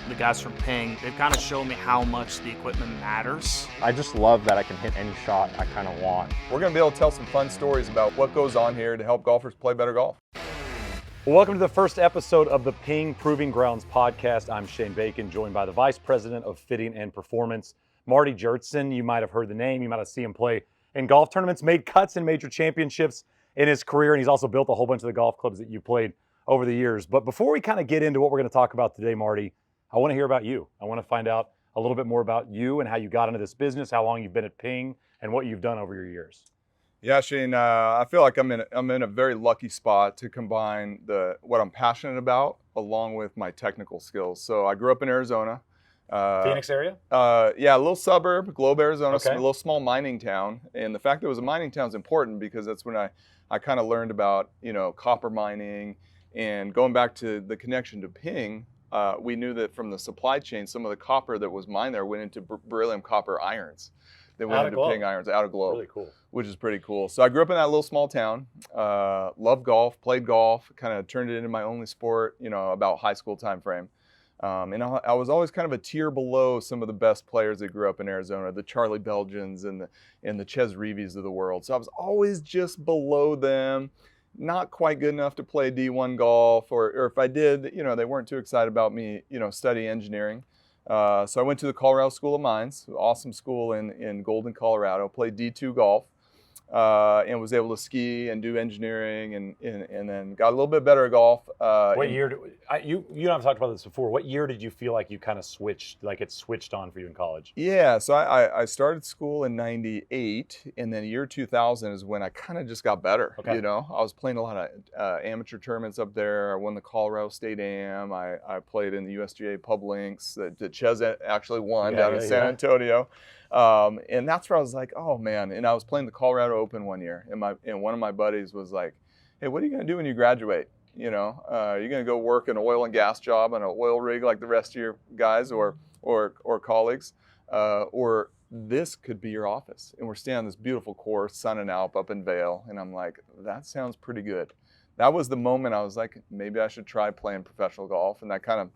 the guys from Ping, they've kind of shown me how much the equipment matters. I just love that I can hit any shot I kind of want. We're going to be able to tell some fun stories about what goes on here to help golfers play better golf. Well, welcome to the first episode of the Ping Proving Grounds podcast. I'm Shane Bacon, joined by the Vice President of Fitting and Performance, Marty Jertson. You might have heard the name. You might have seen him play in golf tournaments, made cuts in major championships in his career, and he's also built a whole bunch of the golf clubs that you played over the years. But before we kind of get into what we're going to talk about today, Marty, I want to hear about you. I want to find out a little bit more about you and how you got into this business, how long you've been at Ping, and what you've done over your years. Yeah, Shane, I feel like I'm in a very lucky spot to combine what I'm passionate about along with my technical skills. So I grew up in Arizona. Phoenix area? Yeah, a little suburb, Globe, Arizona, Okay. a little small mining town. And the fact that it was a mining town is important because that's when I kind of learned about, copper mining. And going back to the connection to Ping, we knew that from the supply chain, some of the copper that was mined there went into beryllium copper irons. They went into Ping irons out of Globe, Really cool. which is pretty cool. So I grew up in that little small town, loved golf, played golf, kind of turned it into my only sport, about high school time frame. And I was always kind of a tier below some of the best players that grew up in Arizona, the Charlie Belgians and the Ches Reeves of the world. So I was always just below them, not quite good enough to play D1 golf, or if I did, they weren't too excited about me, studying engineering. So I went to the Colorado School of Mines, awesome school in Golden, Colorado, played D2 golf, and was able to ski and do engineering and then got a little bit better at golf. What year, you and I've talked about this before, what year did you feel like you kind of switched, like it switched on for you in college? Yeah, so I started school in 98, and then year 2000 is when I kind of just got better. Okay. I was playing a lot of amateur tournaments up there. I won the Colorado State Am. I played in the USGA Pub Links that Ches actually won down in San Antonio. And that's where I was like, oh man. And I was playing the Colorado Open one year, and one of my buddies was like, hey, what are you going to do when you graduate? Are you going to go work an oil and gas job on an oil rig like the rest of your guys or colleagues? Or this could be your office. And we're staying on this beautiful course, Sun and Alp up in Vail. And I'm like, that sounds pretty good. That was the moment I was like, maybe I should try playing professional golf. And that kind of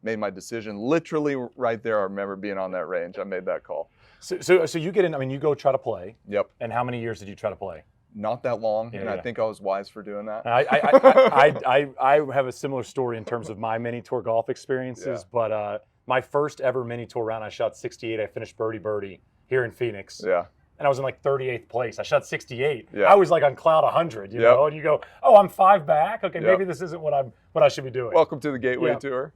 made my decision. Literally right there, I remember being on that range. I made that call. So you get in, you go try to play. Yep. And how many years did you try to play? Not that long, I think I was wise for doing that. I have a similar story in terms of my mini tour golf experiences, but my first ever mini tour round, I shot 68. I finished birdie here in Phoenix. Yeah. And I was in like 38th place. I shot 68. Yeah. I was like on cloud 100, know, and you go, oh, I'm 5 back. Okay, maybe this isn't what I should be doing. Welcome to the Gateway Tour.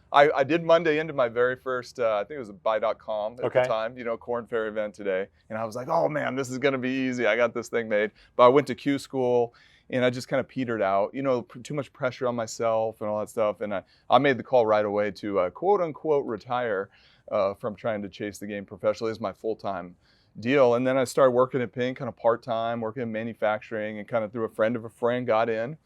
I did Monday into my very first, I think it was a buy.com at the time, Corn Ferry event today. And I was like, oh man, this is going to be easy. I got this thing made. But I went to Q school and I just kind of petered out, too much pressure on myself and all that stuff. And I made the call right away to quote unquote retire from trying to chase the game professionally as my full-time deal. And then I started working at Ping kind of part-time, working in manufacturing, and kind of through a friend of a friend got in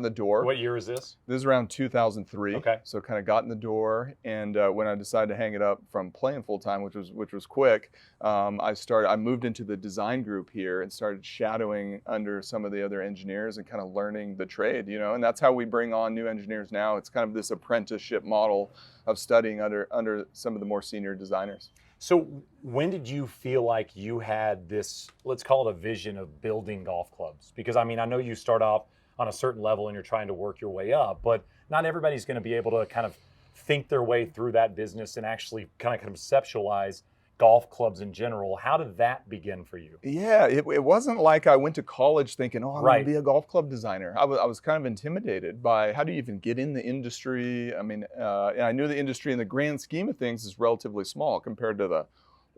the door. What year is this? This is around 2003. Okay. So kind of got in the door, and when I decided to hang it up from playing full time, which was quick, I moved into the design group here and started shadowing under some of the other engineers and kind of learning the trade, and that's how we bring on new engineers now. It's kind of this apprenticeship model of studying under some of the more senior designers. So when did you feel like you had this, let's call it a vision of building golf clubs? Because I know you start off on a certain level and you're trying to work your way up, but not everybody's going to be able to kind of think their way through that business and actually kind of conceptualize golf clubs in general. How did that begin for you? Yeah, it wasn't like I went to college thinking, I'm going to be a golf club designer. I was kind of intimidated by how do you even get in the industry? And I knew the industry in the grand scheme of things is relatively small compared to the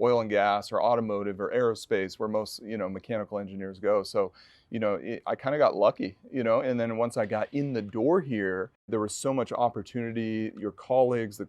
oil and gas or automotive or aerospace where most, mechanical engineers go. So, I kind of got lucky, and then once I got in the door here, there was so much opportunity. Your colleagues,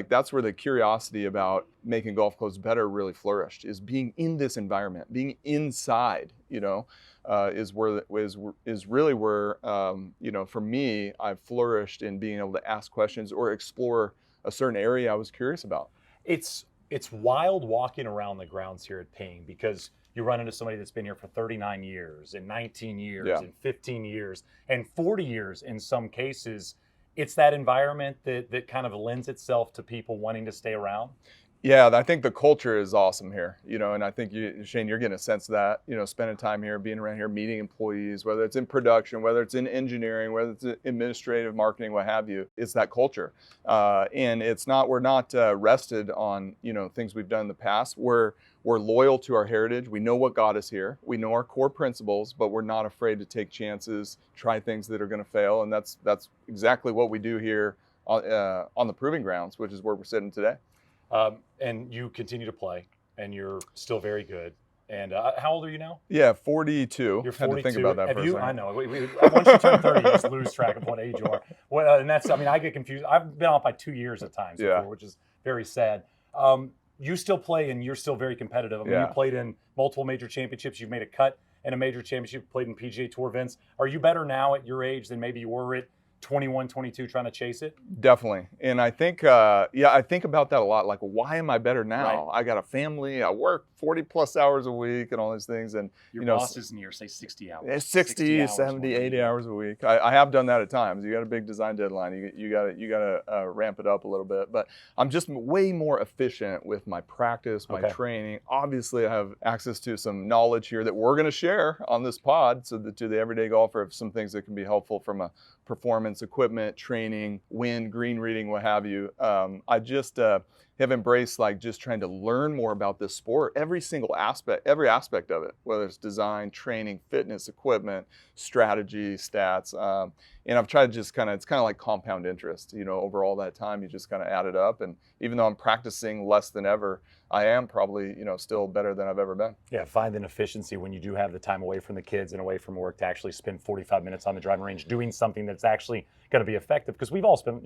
that's where the curiosity about making golf clubs better really flourished, is being in this environment, being inside, is really where, for me, I've flourished in being able to ask questions or explore a certain area I was curious about. It's wild walking around the grounds here at Ping because you run into somebody that's been here for 39 years and 19 years and 15 years and 40 years in some cases. it's that environment that kind of lends itself to people wanting to stay around? Yeah, I think the culture is awesome here, and I think Shane, you're getting a sense of that, spending time here, being around here, meeting employees, whether it's in production, whether it's in engineering, whether it's administrative, marketing, what have you. It's that culture, and we're not rested on things we've done in the past. We're loyal to our heritage. We know what got us here. We know our core principles, but we're not afraid to take chances, try things that are going to fail, and that's exactly what we do here on the Proving Grounds, which is where we're sitting today. And you continue to play, and you're still very good. And how old are you now? Yeah, 42. You're 42. Had to think about that Have for you? a second. I know. Once you turn 30, you just lose track of what age you are. Well, and that's, I get confused. I've been off by 2 years at times before, which is very sad. You still play, and you're still very competitive. You played in multiple major championships. You've made a cut in a major championship, played in PGA Tour events. Are you better now at your age than maybe you were at 21, 22 trying to chase it? Definitely. And I think, I think about that a lot. Like, why am I better now? Right. I got a family. I work 40 plus hours a week and all these things. And your boss is near, say 60 hours. 60 70, 80 hours a week. I have done that at times. You got a big design deadline. You got to ramp it up a little bit. But I'm just way more efficient with my practice, my training. Obviously, I have access to some knowledge here that we're going to share on this pod, so that to the everyday golfer, some things that can be helpful from a performance, equipment, training, wind, green reading, what have you. I just have embraced just trying to learn more about this sport, every aspect of it, whether it's design, training, fitness, equipment, strategy, stats. And I've tried to just it's kind of like compound interest, over all that time, you just kind of add it up. And even though I'm practicing less than ever, I am probably, still better than I've ever been. Yeah, find an efficiency when you do have the time away from the kids and away from work to actually spend 45 minutes on the driving range doing something that's actually going to be effective. Because we've all spent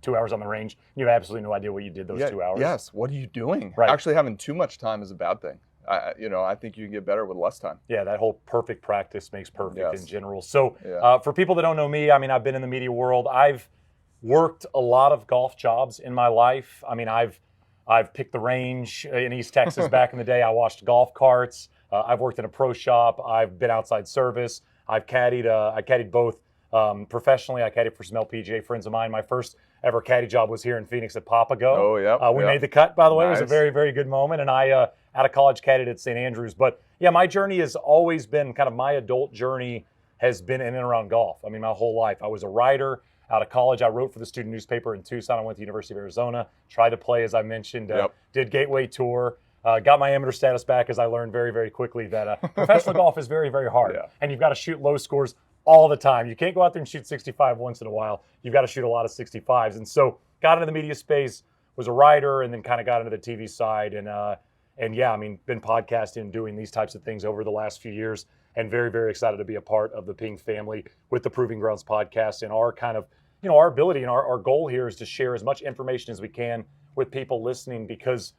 2 hours on the range. You have absolutely no idea what you did those 2 hours. Yes, what are you doing? Right. Actually, having too much time is a bad thing. I think you can get better with less time. Yeah, that whole perfect practice makes perfect in general. So Yeah. For people that don't know me, I've been in the media world. I've worked a lot of golf jobs in my life. I've picked the range in East Texas back in the day. I washed golf carts. I've worked in a pro shop. I've been outside service. I've caddied. I caddied both professionally. I caddied for some LPGA friends of mine. My first ever caddy job was here in Phoenix at Papago. Oh, yeah. We made the cut, by the way. Nice. It was a very, very good moment. And I, out of college, caddied at St. Andrews. But yeah, my journey has always been my adult journey has been in and around golf. My whole life. I was a writer. Out of college, I wrote for the student newspaper in Tucson. I went to the University of Arizona, tried to play, as I mentioned, did Gateway Tour, got my amateur status back as I learned very, very quickly that professional golf is very, very hard. Yeah. And you've got to shoot low scores all the time. You can't go out there and shoot 65 once in a while. You've got to shoot a lot of 65s. And so got into the media space, was a writer, and then kind of got into the TV side. And yeah, been podcasting and doing these types of things over the last few years, and very, very excited to be a part of the Ping family with the Proving Grounds podcast. And our kind of, our ability and our goal here is to share as much information as we can with people listening, because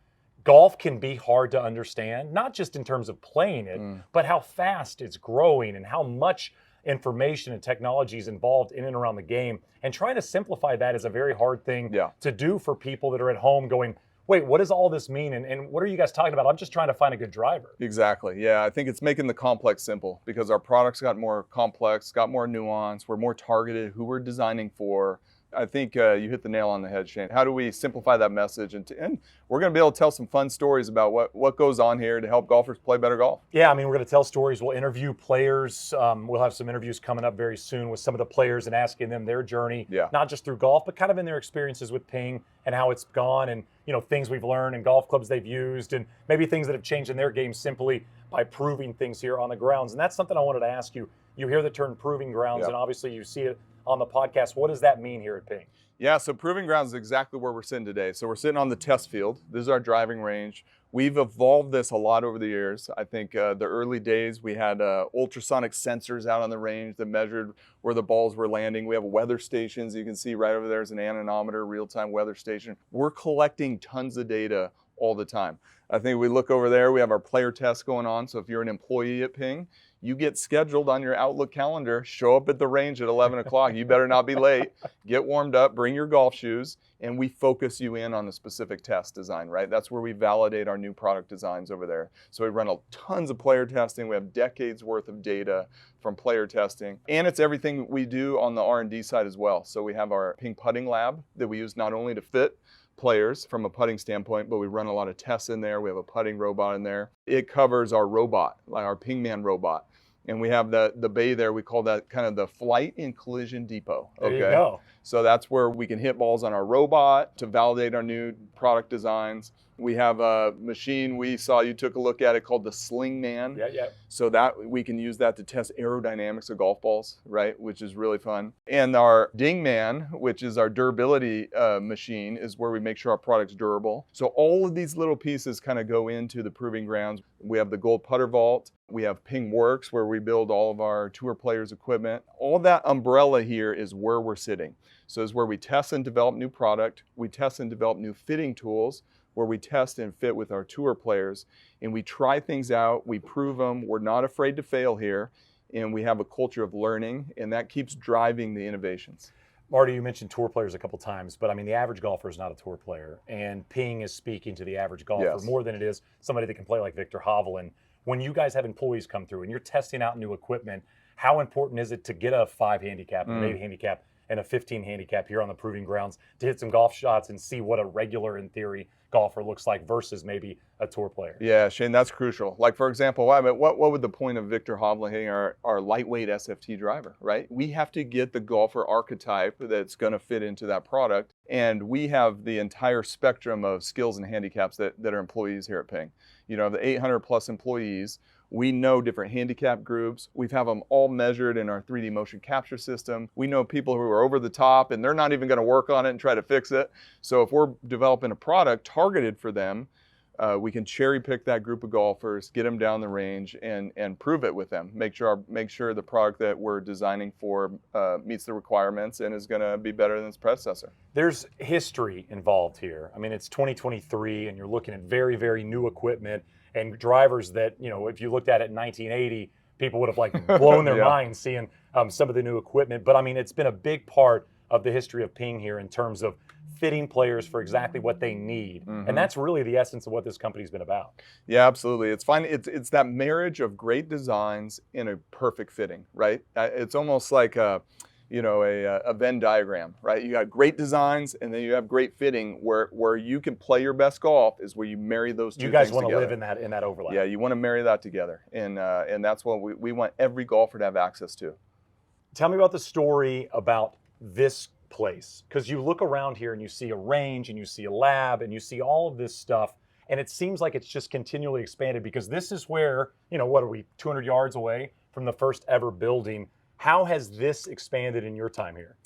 golf can be hard to understand, not just in terms of playing it, but how fast it's growing and how much information and technology is involved in and around the game. And trying to simplify that is a very hard thing to do for people that are at home going, wait, what does all this mean? And what are you guys talking about? I'm just trying to find a good driver. Exactly. Yeah, I think it's making the complex simple, because our products got more complex, got more nuance. We're more targeted who we're designing for. I think you hit the nail on the head, Shane. How do we simplify that message? And we're going to be able to tell some fun stories about what goes on here to help golfers play better golf. Yeah, we're going to tell stories. We'll interview players. We'll have some interviews coming up very soon with some of the players and asking them their journey, not just through golf, but kind of in their experiences with Ping and how it's gone, and things we've learned and golf clubs they've used, and maybe things that have changed in their game simply by proving things here on the grounds. And that's something I wanted to ask you. You hear the term Proving Grounds, and obviously you see it on the podcast. What does that mean here at Ping? Yeah, so Proving Grounds is exactly where we're sitting today. So we're sitting on the test field. This is our driving range. We've evolved this a lot over the years. I think the early days we had ultrasonic sensors out on the range that measured where the balls were landing. We have weather stations. You can see right over there is an anemometer, real-time weather station. We're collecting tons of data all the time. I think we look over there, we have our player tests going on. So if you're an employee at Ping, you get scheduled on your Outlook calendar, show up at the range at 11 o'clock. You better not be late. Get warmed up, bring your golf shoes, and we focus you in on a specific test design, right? That's where we validate our new product designs over there. So we run tons of player testing. We have decades worth of data from player testing. And it's everything we do on the R&D side as well. So we have our Ping putting lab that we use not only to fit players from a putting standpoint, but we run a lot of tests in there. We have a putting robot in there. It covers our robot, like our Pingman robot. And we have the bay there. We call that kind of the flight and collision depot. There you go. So that's where we can hit balls on our robot to validate our new product designs. We have a machine we saw you took a look at it called the Sling Man. Yeah. So that we can use that to test aerodynamics of golf balls, right? Which is really fun. And our Ding Man, which is our durability machine, is where we make sure our product's durable. So all of these little pieces kind of go into the proving grounds. We have the Gold Putter Vault. We have Ping Works, where we build all of our tour players' equipment. All that umbrella here is where we're sitting. So it's where we test and develop new product. We test and develop new fitting tools, where we test and fit with our tour players. And we try things out. We prove them. We're not afraid to fail here. And we have a culture of learning, and that keeps driving the innovations. Marty, you mentioned tour players a couple times, but I mean, the average golfer is not a tour player. And Ping is speaking to the average golfer more than it is somebody that can play like Victor Hovland. When you guys have employees come through and you're testing out new equipment, how important is it to get a 5 handicap, an 8 handicap, and a 15 handicap here on the proving grounds to hit some golf shots and see what a regular, in theory, golfer looks like versus maybe a tour player? Yeah, Shane, that's crucial. Like, for example, what would the point of Victor Hovland hitting our lightweight SFT driver, right? We have to get the golfer archetype that's going to fit into that product. And we have the entire spectrum of skills and handicaps that are employees here at Ping. You know, the 800 plus employees, we know different handicap groups. We have them all measured in our 3D motion capture system. We know people who are over the top and they're not even going to work on it and try to fix it. So if we're developing a product targeted for them, we can cherry pick that group of golfers, get them down the range, and prove it with them. Make sure the product that we're designing for meets the requirements and is going to be better than its predecessor. There's history involved here. I mean, it's 2023, and you're looking at very, very new equipment and drivers that, you know, if you looked at it in 1980, people would have like blown their minds seeing some of the new equipment. But I mean, it's been a big part of the history of Ping here in terms of fitting players for exactly what they need. And that's really the essence of what this company's been about. Yeah, absolutely. It's fine. It's that marriage of great designs in a perfect fitting, right? It's almost like a Venn diagram, right? You got great designs and then you have great fitting where you can play your best golf is where you marry those two things together. You guys want to live in that overlap. Yeah, you want to marry that together. And that's what we want every golfer to have access to. Tell me about the story about this place, because you look around here and you see a range and you see a lab and you see all of this stuff, and it seems like it's just continually expanded, because this is where, you know, what are we, 200 yards away from the first ever building. How has this expanded in your time here?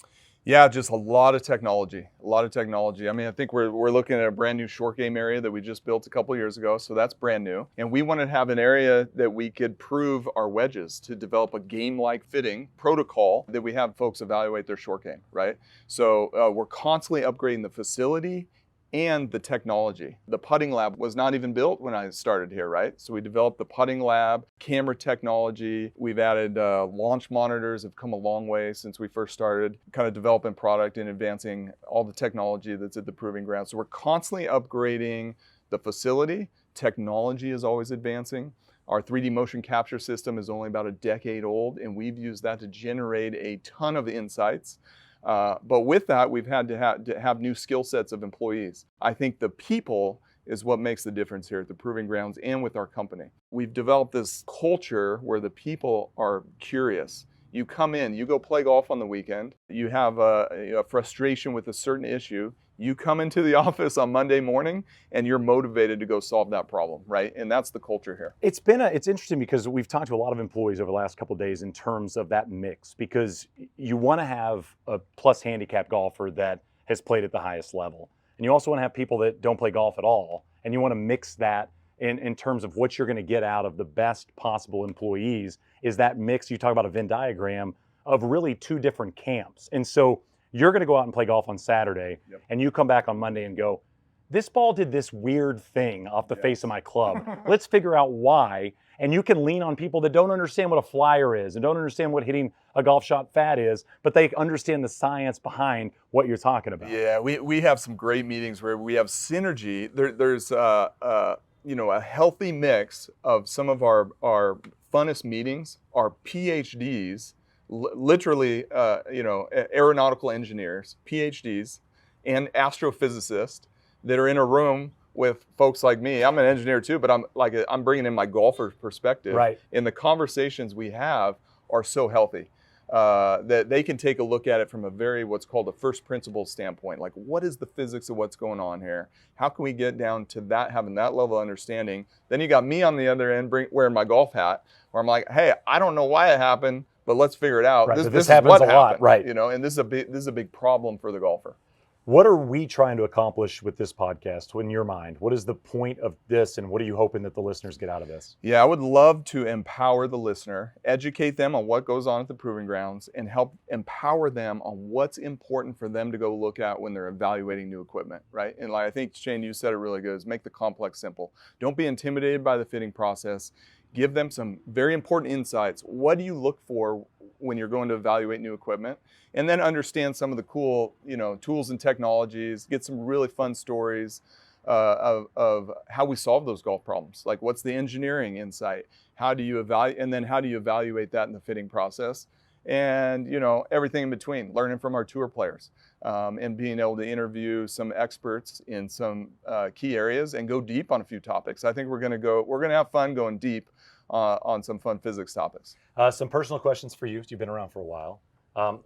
Yeah, just a lot of technology. I mean, I think we're looking at a brand new short game area that we just built a couple years ago, so that's brand new. And we wanted to have an area that we could prove our wedges, to develop a game-like fitting protocol that we have folks evaluate their short game, right? So we're constantly upgrading the facility and the technology. The putting lab was not even built when I started here, right? So we developed the putting lab, camera technology. We've added launch monitors, have come a long way since we first started kind of developing product and advancing all the technology that's at the proving ground. So we're constantly upgrading the facility. Technology is always advancing. Our 3D motion capture system is only about a decade old, and we've used that to generate a ton of insights. But with that, we've had to have new skill sets of employees. I think the people is what makes the difference here at the Proving Grounds and with our company. We've developed this culture where the people are curious. You come in, you go play golf on the weekend, you have a frustration with a certain issue, you come into the office on Monday morning and you're motivated to go solve that problem, right? And that's the culture here. It's interesting because we've talked to a lot of employees over the last couple of days in terms of that mix, because you want to have a plus handicap golfer that has played at the highest level. And you also want to have people that don't play golf at all. And you want to mix that in terms of what you're going to get out of the best possible employees, is that mix. You talk about a Venn diagram of really two different camps. And so you're going to go out and play golf on Saturday, and you come back on Monday and go, this ball did this weird thing off the face of my club. Let's figure out why. And you can lean on people that don't understand what a flyer is and don't understand what hitting a golf shot fat is, but they understand the science behind what you're talking about. Yeah, we have some great meetings where we have synergy. There's a healthy mix of some of our funnest meetings are PhDs, literally aeronautical engineers, PhDs, and astrophysicists that are in a room with folks like me. I'm an engineer too, but I'm bringing in my golfer perspective. Right. And the conversations we have are so healthy that they can take a look at it from a very what's called a first principles standpoint. Like, what is the physics of what's going on here? How can we get down to that, having that level of understanding? Then you got me on the other end wearing my golf hat, where I'm like, hey, I don't know why it happened, but let's figure it out. Right, This this is happens what a lot, happened, right? And this is a big problem for the golfer. What are we trying to accomplish with this podcast in your mind? What is the point of this, and what are you hoping that the listeners get out of this? Yeah, I would love to empower the listener, educate them on what goes on at the Proving Grounds, and help empower them on what's important for them to go look at when they're evaluating new equipment, right? And I think, Shane, you said it really good, is make the complex simple. Don't be intimidated by the fitting process. Give them some very important insights. What do you look for when you're going to evaluate new equipment? And then understand some of the cool, tools and technologies. Get some really fun stories of how we solve those golf problems. Like, what's the engineering insight? How do you evaluate? And then how do you evaluate that in the fitting process? And everything in between. Learning from our tour players and being able to interview some experts in some key areas and go deep on a few topics. I think we're gonna have fun going deep on some fun physics topics. Some personal questions for you. You've been around for a while.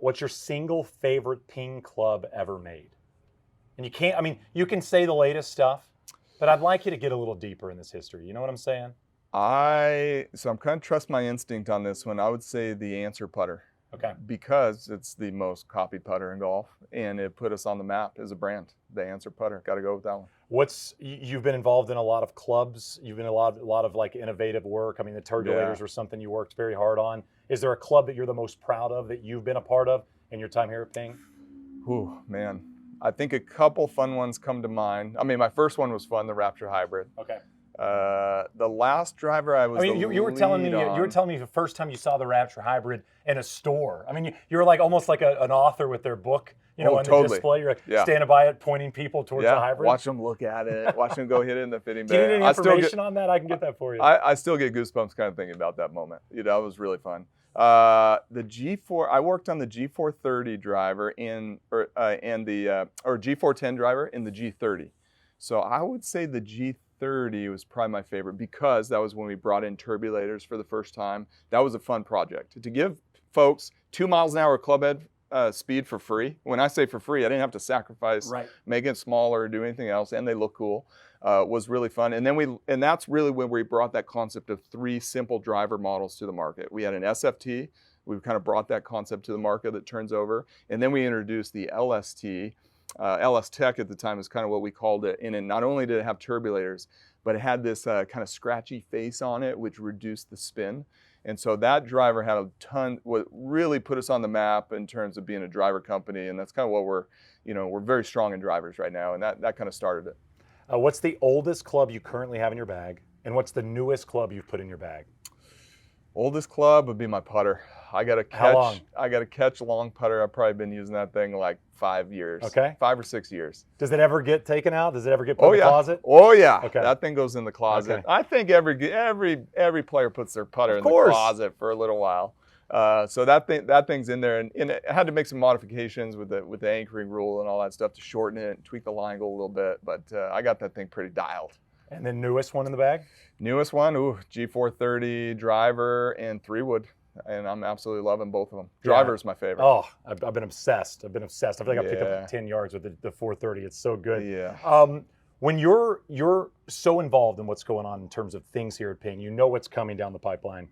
What's your single favorite ping club ever made? And you can say the latest stuff, but I'd like you to get a little deeper in this history. You know what I'm saying? I'm kind of trust my instinct on this one. I would say the Answer putter. Okay. Because it's the most copied putter in golf, and it put us on the map as a brand. The Answer putter. Got to go with that one. You've been involved in a lot of clubs. You've been a lot of like innovative work. I mean, the Turgulators were something you worked very hard on. Is there a club that you're the most proud of that you've been a part of in your time here at Ping? Ooh, man. I think a couple fun ones come to mind. I mean, my first one was fun, the Raptor Hybrid. Okay. The last driver I was. You were telling me the first time you saw the Raptor Hybrid in a store. I mean, you were like almost like an author with their book, on the display. You're like standing by it, pointing people towards the Hybrid. Watch them look at it. Watch them go hit it in the fitting bay. Do you need any information on that? I can get that for you. I still get goosebumps kind of thinking about that moment. It was really fun. The G4. I worked on the G430 driver and the G410 driver in the G30. So I would say the G30 was probably my favorite because that was when we brought in turbulators for the first time. That was a fun project. To give folks 2 miles an hour club head speed for free. When I say for free, I didn't have to sacrifice making it smaller or do anything else, and they look cool. Was really fun. And that's really when we brought that concept of 3 simple driver models to the market. We had an SFT. We kind of brought that concept to the market that turns over. And then we introduced the LST. LS Tech at the time is kind of what we called it. And not only did it have turbulators, but it had this kind of scratchy face on it, which reduced the spin. And so that driver had what really put us on the map in terms of being a driver company. And that's kind of what we're very strong in drivers right now. And that kind of started it. What's the oldest club you currently have in your bag? And what's the newest club you've put in your bag? Oldest club would be my putter. I got to catch. How long? I got to catch long putter. I've probably been using that thing like 5 years. Okay. 5 or 6 years. Does it ever get taken out? Does it ever get put in the closet? Oh yeah. Okay. That thing goes in the closet. Okay. I think every player puts their putter in the closet for a little while. So that thing's in there, and I had to make some modifications with the anchoring rule and all that stuff to shorten it and tweak the line angle a little bit. But I got that thing pretty dialed. And the newest one in the bag? Newest one, G430 driver and 3-wood. And I'm absolutely loving both of them. Driver is my favorite. Oh, I've been obsessed. I feel like I picked up 10 yards with the 430. It's so good. Yeah. When you're so involved in what's going on in terms of things here at Ping, you know what's coming down the pipeline.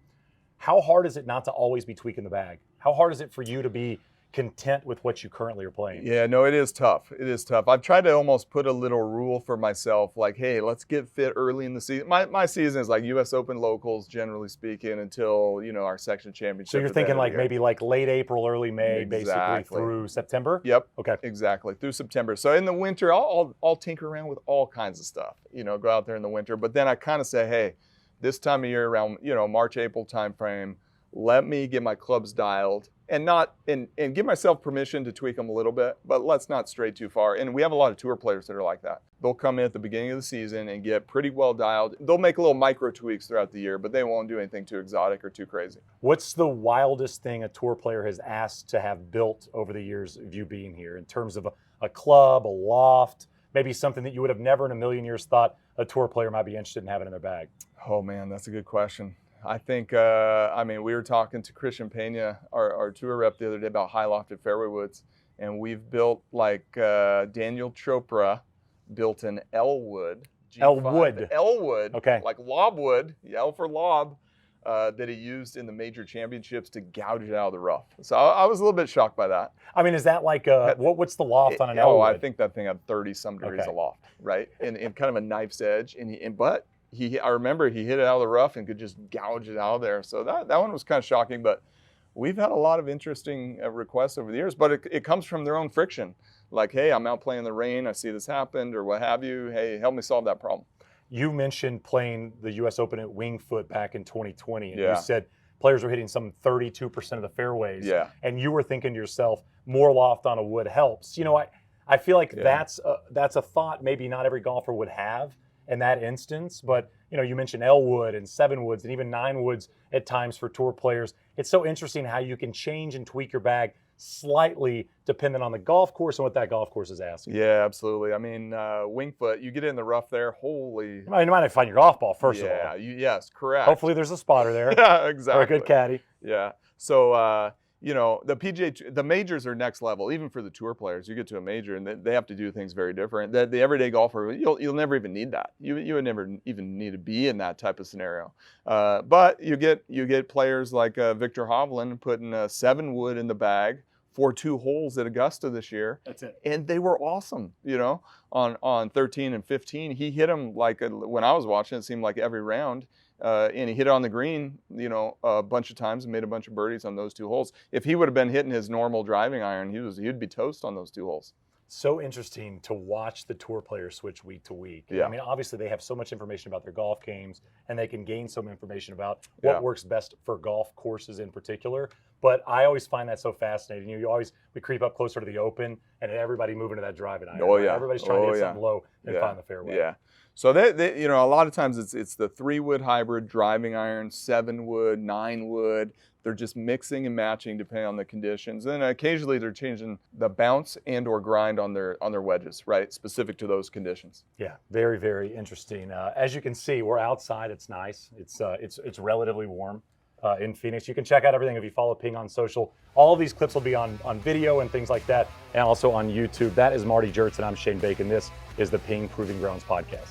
How hard is it not to always be tweaking the bag? How hard is it for you to be content with what you currently are playing? Yeah, no, it is tough. It is tough. I've tried to almost put a little rule for myself, like, hey, let's get fit early in the season. My season is like U.S. Open locals, generally speaking, until, our section championship. So you're thinking like maybe like late April, early May, Exactly. basically through September? Yep. Okay. Exactly, through September. So in the winter, I'll tinker around with all kinds of stuff, go out there in the winter. But then I kind of say, hey, this time of year around, March, April timeframe, let me get my clubs dialed and give myself permission to tweak them a little bit, but let's not stray too far. And we have a lot of tour players that are like that. They'll come in at the beginning of the season and get pretty well dialed. They'll make little micro tweaks throughout the year, but they won't do anything too exotic or too crazy. What's the wildest thing a tour player has asked to have built over the years of you being here in terms of a club, a loft, maybe something that you would have never in a million years thought a tour player might be interested in having in their bag? Oh man, that's a good question. I think, we were talking to Christian Pena, our tour rep, the other day about high lofted fairway woods, and we've built like Daniel Chopra built an L wood. L wood. Okay. Like lob wood, L for lob, that he used in the major championships to gouge it out of the rough. So I was a little bit shocked by that. I mean, is that like what's the loft on an L wood? I think that thing had 30 some degrees of loft, right? And kind of a knife's edge, but I remember he hit it out of the rough and could just gouge it out of there. So that one was kind of shocking, but we've had a lot of interesting requests over the years, but it comes from their own friction. Like, hey, I'm out playing in the rain, I see this happened, or what have you. Hey, help me solve that problem. You mentioned playing the U.S. Open at Winged Foot back in 2020, and Yeah. you said players were hitting some 32% of the fairways. Yeah. And you were thinking to yourself, more loft on a wood helps. I feel like that's a thought maybe not every golfer would have in that instance, but you mentioned L wood and 7 woods and even 9 woods at times for tour players. It's so interesting how you can change and tweak your bag slightly depending on the golf course and what that golf course is asking. Yeah, absolutely. I mean, Winged Foot, you get in the rough there, holy. You might have to find your golf ball first of all. Yes, correct. Hopefully there's a spotter there. Yeah, exactly. Or a good caddy. Yeah. So, the PGA, the majors are next level. Even for the tour players, you get to a major and they have to do things very different. The everyday golfer, you'll never even need that. You would never even need to be in that type of scenario. But you get players like Victor Hovland putting a 7 wood in the bag for 2 holes at Augusta this year. That's it. And they were awesome, on 13 and 15. He hit them like, when I was watching, it seemed like every round. And he hit it on the green, a bunch of times and made a bunch of birdies on those 2 holes. If he would have been hitting his normal driving iron, he'd be toast on those 2 holes. So interesting to watch the tour players switch week to week. Yeah. I mean, obviously they have so much information about their golf games and they can gain some information about what works best for golf courses in particular. But I always find that so fascinating. We creep up closer to the Open and everybody moving to that driving iron. Oh, yeah. Everybody's trying to hit something low and find the fairway. Yeah. So they a lot of times it's the 3 wood hybrid driving iron, 7 wood, 9 wood. They're just mixing and matching depending on the conditions. And occasionally they're changing the bounce and or grind on their wedges, right? Specific to those conditions. Yeah, very, very interesting. As you can see, we're outside. It's nice. It's relatively warm in Phoenix. You can check out everything if you follow Ping on social. All of these clips will be on video and things like that, and also on YouTube. That is Marty Jertson. I'm Shane Bacon. This is the Ping Proving Grounds podcast.